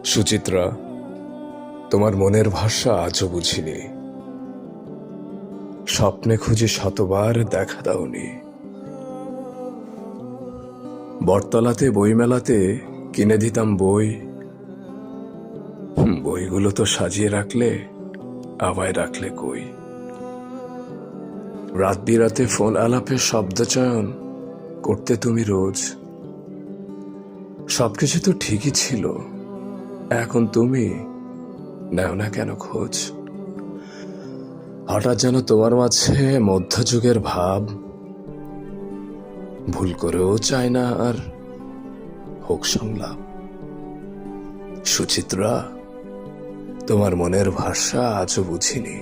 সুচিত্রা, তোমার মনের ভাষা আজও বুঝিনি। স্বপ্নে খুঁজে শতবার দেখা দাওনি। বটতলাতে বইমেলাতে কিনে দিতাম বই। বইগুলো তো সাজিয়ে রাখলে, আমায় রাখলে কই? রাত বিরাতে ফোন আলাপে শব্দচয়ন করতে তুমি রোজ। সবকিছু তো ঠিকই ছিল, এখন তুমি নেও না কেন খোঁজ? হঠাৎ যেন তোমার মাঝে মধ্যযুগের ভাব, ভুল করেও চায় না আর হোক সংলাপ। সুচিত্রা, তোমার মনের ভাষা আজও বুঝিনি।